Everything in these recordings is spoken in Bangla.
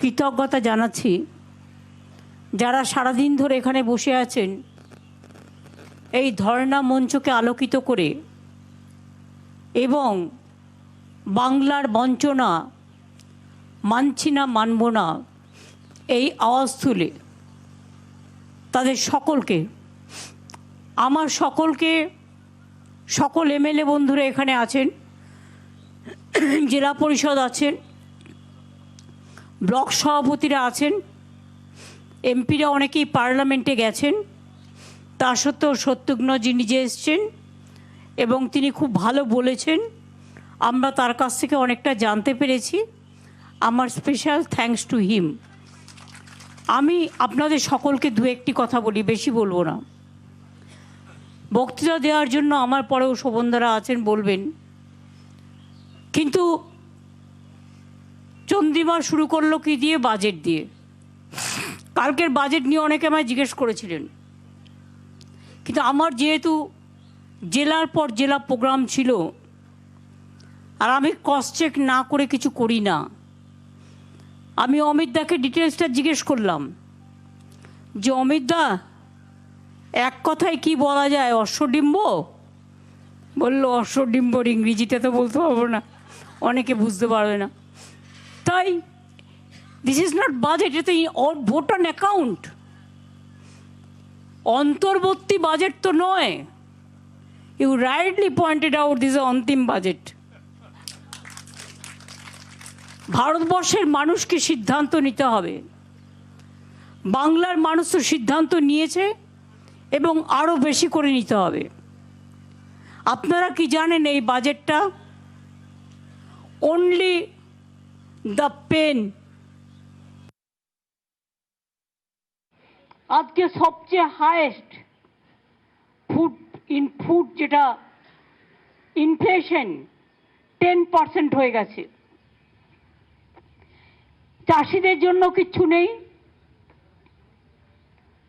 কৃতজ্ঞতা জানাচ্ছি যারা সারাদিন ধরে এখানে বসে আছেন এই ধর্ণা মঞ্চকে আলোকিত করে এবং বাংলার বঞ্চনা মানছি না মানব না এই আওয়াজ তুলে তাদের সকলকে আমার সকল এমএলএ বন্ধুরা এখানে আছেন, জেলা পরিষদ আছেন, ব্লক সভাপতিরা আছেন, এমপিরা অনেকেই পার্লামেন্টে গেছেন। তা সত্ত্বেও শত্রুঘ্নজি নিজে এসছেন এবং তিনি খুব ভালো বলেছেন, আমরা তার কাছ থেকে অনেকটা জানতে পেরেছি। আমার স্পেশাল থ্যাঙ্কস টু হিম। আমি আপনাদের সকলকে দু একটি কথা বলি, বেশি বলবো না। বক্তৃতা দেওয়ার জন্য আমার পরেও শোভনদারা আছেন, বলবেন, কিন্তু চন্দ্রিমা শুরু করলো কি দিয়ে? বাজেট দিয়ে। কালকের বাজেট নিয়ে অনেকে আমায় জিজ্ঞেস করেছিলেন, কিন্তু আমার যেহেতু জেলার পর জেলা প্রোগ্রাম ছিল আর আমি কস্ট চেক না করে কিছু করি না, আমি অমিতদাকে ডিটেলসটা জিজ্ঞেস করলাম যে অমিতদা এক কথায় কি বলা যায়, অশ্বডিম্ব? বললো অশ্বডিম্বর ইংরেজিতে তো বলতে পারবো না, অনেকে বুঝতে পারবে না। তাই দিস ইজ নট বাজেট, এটা ভোট অন অ্যাকাউন্ট, অন্তর্বর্তী বাজেট তো নয়। You rightly pointed out this অন্তিম বাজেট। ভারতবর্ষের মানুষকে সিদ্ধান্ত নিতে হবে। বাংলার মানুষ তো সিদ্ধান্ত নিয়েছে এবং আরও বেশি করে নিতে হবে। আপনারা কি জানেন এই বাজেটটা অনলি দ্য পেন। আজকে সবচেয়ে হায়েস্ট ফুড যেটা ইনফ্লেশন 10% হয়ে গেছে। চাষিদের জন্য কিচ্ছু নেই।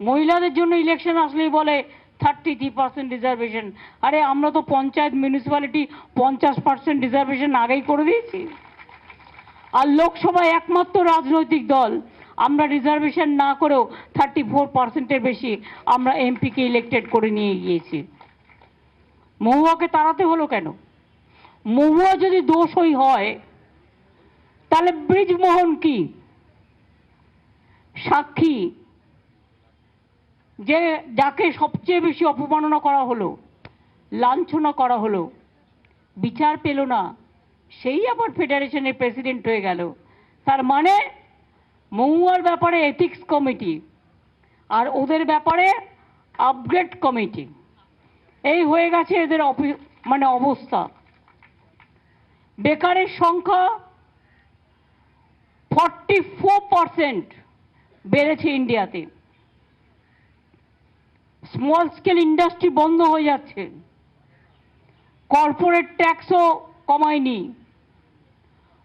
মহিলাদের জন্য ইলেকশন আসলেই বলে 33% রিজার্ভেশন। আরে আমরা তো পঞ্চায়েত মিউনিসিপ্যালিটি 50% রিজার্ভেশন আগেই করে দিয়েছি। আর লোকসভায় একমাত্র রাজনৈতিক দল আমরা রিজার্ভেশন না করেও 34%-এর বেশি আমরা এমপিকে ইলেক্টেড করে নিয়ে গিয়েছি। মহুয়াকে তাড়াতে হলো কেন? মহুয়া যদি দোষই হয় তাহলে ব্রিজমোহন কি সাক্ষী, যে যাকে সবচেয়ে বেশি অপমাননা করা হলো, লাঞ্ছনা করা হলো, বিচার পেল না, সেই আবার ফেডারেশনের প্রেসিডেন্ট হয়ে গেল। তার মানে মহুয়ার ব্যাপারে এথিক্স কমিটি আর ওদের ব্যাপারে আপগ্রেড কমিটি, এই হয়ে গেছে এদের অবস্থা। বেকারের সংখ্যা 44% বেড়েছে ইন্ডিয়াতে। স্মল স্কেল ইন্ডাস্ট্রি বন্ধ হয়ে যাচ্ছে। কর্পোরেট ট্যাক্সও কমায়নি।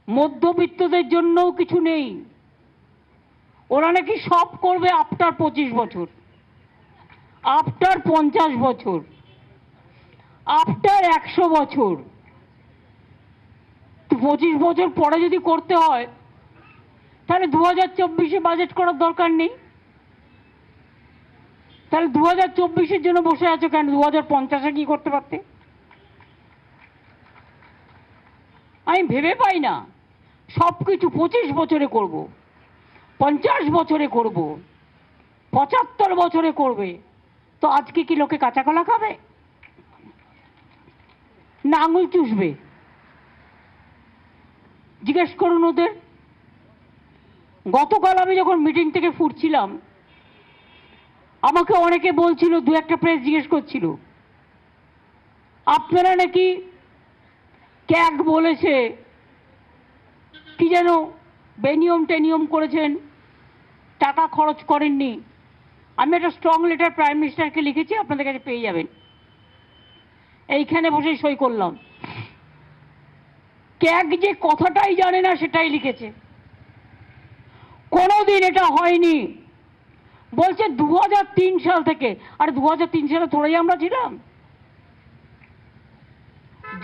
মধ্যবিত্তদের জন্যও কিছু নেই। ওরা নাকি সব করবে আফটার 25 বছর, আফটার 50 বছর, আফটার 100 বছর। 25 বছর পরে যদি করতে হয় তাহলে 2024-এ বাজেট করার দরকার নেই। তাহলে 2024-এর জন্য বসে আছো কেন? 2050-এ কি করতে পারতে? আমি ভেবে পাই না। সব কিছু 25 বছরে করব, 50 বছরে করব, 75 বছরে করবে। তো আজকে কি লোকে কাঁচা কলা খাবে না আঙুল চুষবে? জিজ্ঞেস করুন ওদের। গতকাল আমি যখন মিটিং থেকে ফুটছিলাম আমাকে অনেকে বলছিল, দু একটা প্রেস জিজ্ঞেস করছিল, আপনারা নাকি ক্যাগ বলেছে কি যেন বেনিয়ম টেনিয়ম করেছেন, টাকা খরচ করেননি। আমি একটা স্ট্রং লেটার প্রাইম মিনিস্টারকে লিখেছি, আপনাদের কাছে পেয়ে যাবেন। এইখানে বসে সই করলাম। ক্যাগ যে কথাটাই জানে না সেটাই লিখেছে। কোনোদিন এটা হয়নি বলছে 2003 সাল থেকে। আর 2003 সালে থোড়াই আমরা ছিলাম?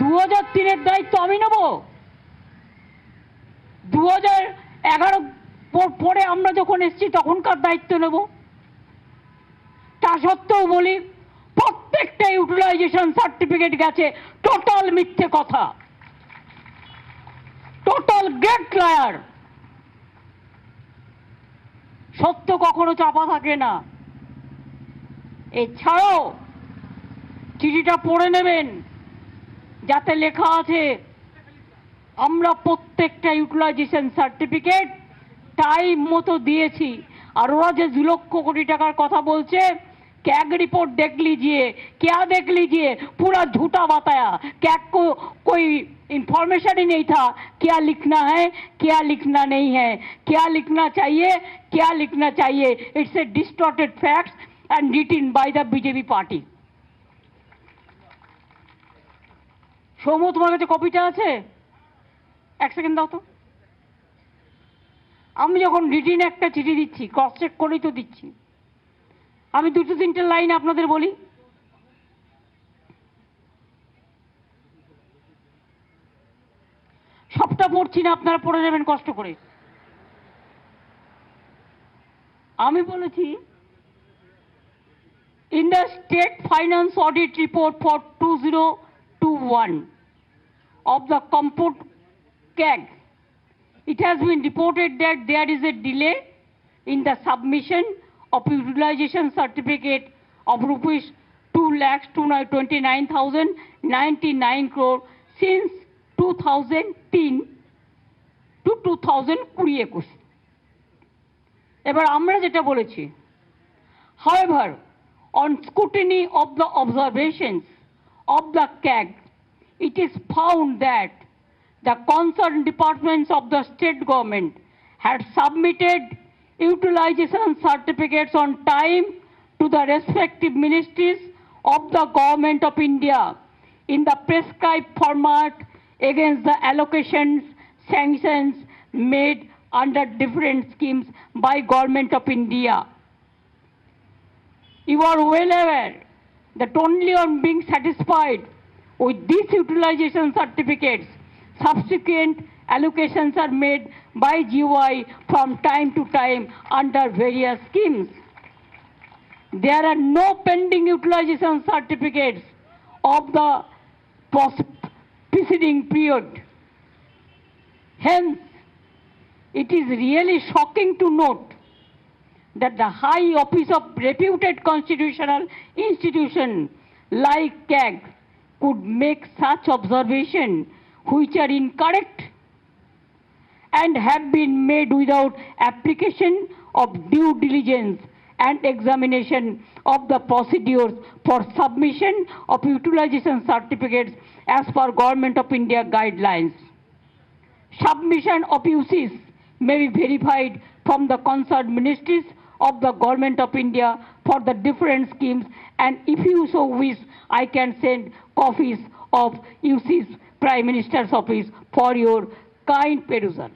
2003-এর দায়িত্ব আমি নেব? 2011 পরে আমরা যখন এসেছি তখনকার দায়িত্ব নেব। তা সত্ত্বেও বলি প্রত্যেকটা ইউটিলাইজেশন সার্টিফিকেট গেছে, টোটাল মিথ্যে কথা, টোটাল গ্রেট লায়ার। সত্য কখনো চাপা থাকে না। এছাড়াও চিঠিটা পড়ে নেবেন, যাতে লেখা আছে আমরা প্রত্যেকটা ইউটিলাইজেশন সার্টিফিকেট টাইম মতো দিয়েছি। আর ওরা যে 2 লক্ষ কোটি টাকার কথা বলছে, कैग रिपोर्ट देख लीजिए, क्या देख लीजिए, पूरा झूठा बताया। कैग को कोई इंफॉर्मेशन ही नहीं था क्या लिखना है क्या लिखना नहीं है, क्या लिखना चाहिए क्या लिखना चाहिए। It's a distorted facts and written by the BJP party. Soumya, তোমার কাছে কপিটা আছে? এক সেকেন্ড দাও তো। আমি যখন রিটিন একটা চিঠি দিচ্ছি, ক্রস চেক করেই তো দিচ্ছি। আমি 2-3টে লাইন আপনাদের বলি। সবটা পড়ছি না, আপনারা পড়ে নেবেন কষ্ট করে। আমি বলেছি, in the state finance audit report for 2021 of the Comput CAG, it has been reported that there is a delay in the submission of utilization certificate of rupees 2,29,099 crore since 2010 to 2020-21। এবার আমরা যেটা বলেছি, however, on scrutiny of the observations of the CAG, it is found that the concerned departments of the state government had submitted utilization certificates on time to the respective ministries of the Government of India in the prescribed format against the allocations sanctions made under different schemes by Government of India. You are well aware that only on being satisfied with these utilization certificates, subsequent allocations are made by GOI from time to time under various schemes. There are no pending utilization certificates of the preceding period. Hence, it is really shocking to note that the high office of reputed constitutional institution like CAG could make such observation which are incorrect and have been made without application of due diligence and examination of the procedures for submission of utilization certificates as per Government of India guidelines. Submission of UCs may be verified from the concerned ministries of the Government of India for the different schemes, and if you so wish, I can send copies of UC's Prime Minister's office for your kind perusal.